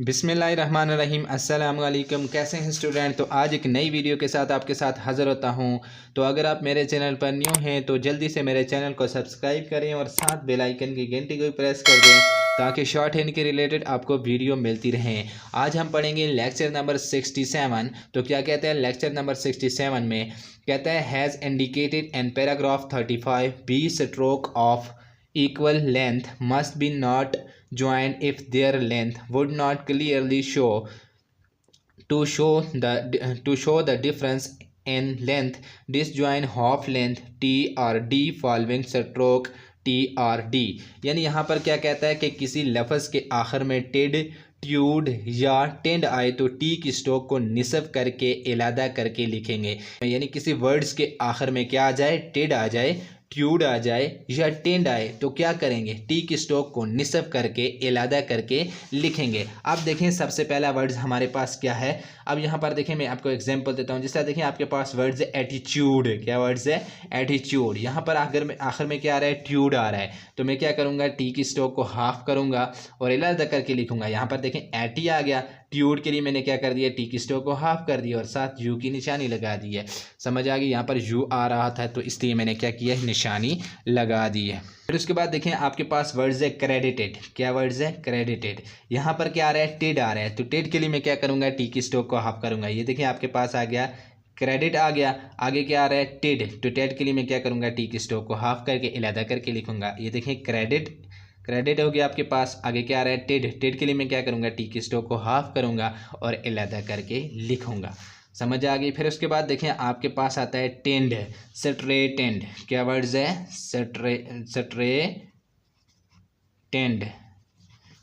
बिस्मिल्लाहिर्रहमानिर्रहीम अस्सलाम वालेकुम। कैसे हैं स्टूडेंट? तो आज एक नई वीडियो के साथ आपके साथ हाज़िर होता हूं। तो अगर आप मेरे चैनल पर न्यू हैं तो जल्दी से मेरे चैनल को सब्सक्राइब करें और साथ बेल आइकन की घंटी को भी प्रेस कर दें ताकि शॉर्ट हैंड के रिलेटेड आपको वीडियो मिलती रहें। आज हम पढ़ेंगे लेक्चर नंबर 67। तो क्या कहते हैं लेक्चर नंबर 67 में? कहता है has indicated in paragraph 35 B stroke of equal length must be not joined if their length would not clearly show the difference in length. Disjoin half length T or D following stroke T or D। यानी यहाँ पर क्या कहता है कि किसी लफ्ज़ के आखिर में टिड ट्यूड या टेंड आए तो टी की स्ट्रोक को निसफ करके इलादा करके लिखेंगे। यानी किसी वर्ड्स के आखिर में क्या आ जाए, टिड आ जाए, ट्यूड आ जाए या टेंड आए तो क्या करेंगे, टी की स्ट्रोक को निसफ करके इलादा करके लिखेंगे। अब देखें सबसे पहला वर्ड्स हमारे पास क्या है। अब यहाँ पर देखें मैं आपको एग्जांपल देता हूँ। जिस तरह देखें आपके पास वर्ड्स है एटीट्यूड। क्या वर्ड्स है? एटीट्यूड। यहाँ पर आखिर में क्या आ रहा है, ट्यूड आ रहा है। तो मैं क्या करूँगा, टी की स्ट्रोक को हाफ करूँगा और इलादा करके लिखूँगा। यहाँ पर देखें एटी आ गया, ट्यूड के लिए मैंने क्या कर दिया, टी की स्ट्रोक को हाफ कर दिया और साथ यू की निशानी लगा दी है। समझ आ गई? यहाँ पर यू आ रहा था तो इसलिए मैंने क्या किया, निशानी लगा दी है। फिर उसके बाद देखें आपके पास वर्ड्स है क्रेडिटेड। क्या वर्ड्स है? क्रेडिटेड। यहाँ पर क्या आ रहा है, टिड आ रहा है। तो टिड के लिए मैं क्या करूँगा, टी की स्ट्रोक को हाफ करूँगा। ये देखिए आपके पास आ गया क्रेडिट आ गया। आगे क्या आ रहा है, टिड। तो टिड के लिए मैं क्या करूँगा, टी की स्ट्रोक को हाफ करके इलादा करके लिखूँगा। ये देखें क्रेडिट हो गया आपके पास। आगे क्या आ रहा है, टिड के लिए मैं क्या करूँगा, टी की स्ट्रोक को हाफ करूँगा और इलादा करके लिखूँगा। समझ आ गई? फिर उसके बाद देखें आपके पास आता है टेंड, स्ट्रेटेंड। क्या वर्ड्स है? स्ट्रेटेंड।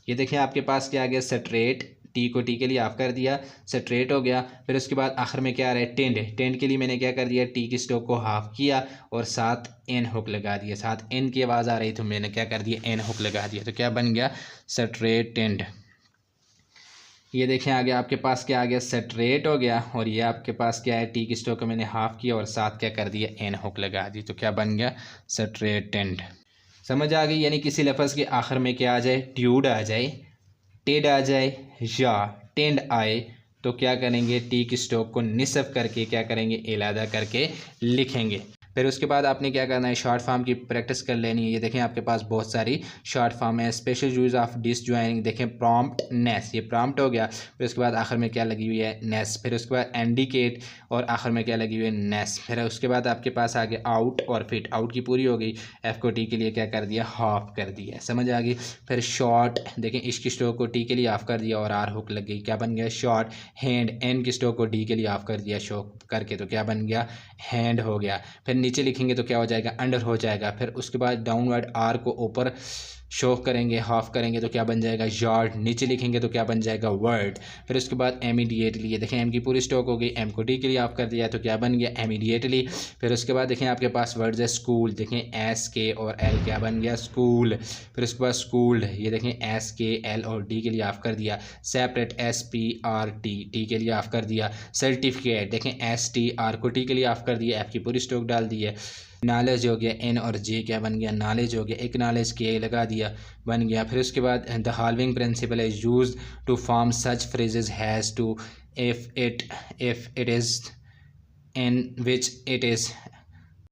ये देखें आपके पास क्या आ गया, स्ट्रेट। टी को टी के लिए ऑफ कर दिया, स्ट्रेट हो गया। फिर उसके बाद आखिर में क्या आ रहा है, टेंड के लिए मैंने क्या कर दिया, टी की स्ट्रोक को हाफ किया और साथ एन हुक लगा दिया। साथ एन की आवाज़ आ रही तो मैंने क्या कर दिया, एन हुक लगा दिया। तो क्या बन गया, स्ट्रेटेंड। ये देखें आगे आपके पास क्या आ गया, स्ट्रेट हो गया। और ये आपके पास क्या है, टी की स्ट्रोक को मैंने हाफ किया और साथ क्या कर दिया, एन हुक लगा दी। तो क्या बन गया, स्ट्रेटेंड। समझ आ गई? यानी किसी लफ्ज़ के आखिर में क्या आ जाए, ट्यूड आ जाए, टेड आ जाए या टेंड आए तो क्या करेंगे, टी की स्ट्रोक को निसफ करके क्या करेंगे, इलादा करके लिखेंगे। फिर उसके बाद आपने क्या करना है, शॉर्ट फॉर्म की प्रैक्टिस कर लेनी है। ये देखें आपके पास बहुत सारी शॉर्ट फॉर्म है। स्पेशल यूज़ ऑफ डिसजॉइनिंग देखें, प्रॉम्प्ट नेस। ये प्रॉम्प्ट हो गया। फिर उसके बाद आखिर में क्या लगी हुई है, नेस। फिर उसके बाद इंडिकेट और आखिर में क्या लगी हुई है, नेस। फिर उसके बाद आपके पास आ गया आउट और फिट। आउट की पूरी हो गई, एफ को टी के लिए क्या कर दिया, हाफ कर दिया। समझ आ गई? फिर शॉर्ट देखें, इसकी स्ट्रोक को टी के लिए ऑफ कर दिया और आर हुक लग गई। क्या बन गया, शॉर्ट। हैंड, एन की स्ट्रोक को डी के लिए ऑफ कर दिया शो करके तो क्या बन गया, हैंड हो गया। फिर नीचे लिखेंगे तो क्या हो जाएगा, अंडर हो जाएगा। फिर उसके बाद डाउनवर्ड आर को ऊपर शो करेंगे, हाफ करेंगे तो क्या बन जाएगा, यार्ड। नीचे लिखेंगे तो क्या बन जाएगा, वर्ड। फिर उसके बाद इमीडिएटली। ये देखें एम की पूरी स्ट्रोक हो गई, एम को टी के लिए ऑफ कर दिया तो क्या बन गया, इमीडिएटली। फिर उसके बाद देखें आपके पास वर्ड्स है स्कूल। देखें एस के और एल, क्या बन गया, स्कूल। फिर उसके बाद स्कूल्ड। ये देखें एस के एल और डी के लिए ऑफ कर दिया। Separate, S P R T, T के लिए ऑफ कर दिया। सर्टिफिकेट देखें एस टी, आर को टी के लिए ऑफ कर दिया, एफ की पूरी स्ट्रोक डाल दी है। नॉलेज हो गया, एन और जे क्या बन गया, नॉलेज हो गया। एक नॉलेज के लगा दिया, बन गया। फिर उसके बाद the following principle is used to form such phrases has to if it is in which it is.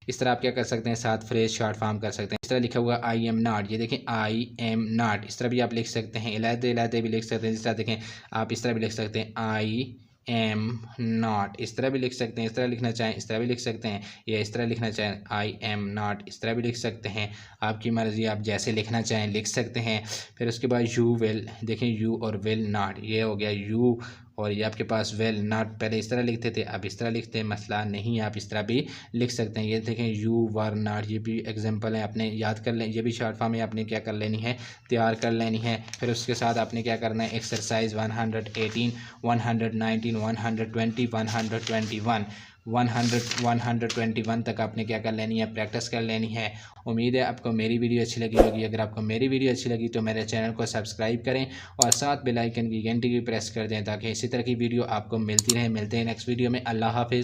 इस तरह आप क्या कर सकते हैं, साथ फ्रेज शॉर्ट फॉर्म कर सकते हैं। इस तरह लिखा हुआ आई एम नॉट। ये देखें आई एम नॉट, इस तरह भी आप लिख सकते हैं। इलादे भी लिख सकते हैं। जिस तरह देखें आप इस तरह भी लिख सकते हैं, आई एम नॉट। इस तरह भी लिख सकते हैं, इस तरह लिखना चाहें इस तरह भी लिख सकते हैं, या इस तरह लिखना चाहें आई एम नॉट, इस तरह भी लिख सकते हैं। आपकी मर्ज़ी, आप जैसे लिखना चाहें लिख सकते हैं। फिर उसके बाद यू विल। देखें यू और विल नॉट, ये हो गया यू और ये आपके पास विल नॉट। पहले इस तरह लिखते थे, अब इस तरह लिखते हैं, मसला नहीं, आप इस तरह भी लिख सकते हैं। ये देखें यू वर नॉट, ये भी एग्जांपल है, आपने याद कर लें। ये भी शॉर्ट फॉर्म है, आपने क्या कर लेनी है, तैयार कर लेनी है। फिर उसके साथ आपने क्या करना है, एक्सरसाइज 118, 119, 120, 121, 121 तक आपने क्या कर लेनी है, प्रैक्टिस कर लेनी है। उम्मीद है आपको मेरी वीडियो अच्छी लगी होगी। अगर आपको मेरी वीडियो अच्छी लगी तो मेरे चैनल को सब्सक्राइब करें और साथ बेल आइकन की घंटी भी प्रेस कर दें ताकि इसी तरह की वीडियो आपको मिलती रहे। मिलते हैं नेक्स्ट वीडियो में। अल्लाह हाफिज़।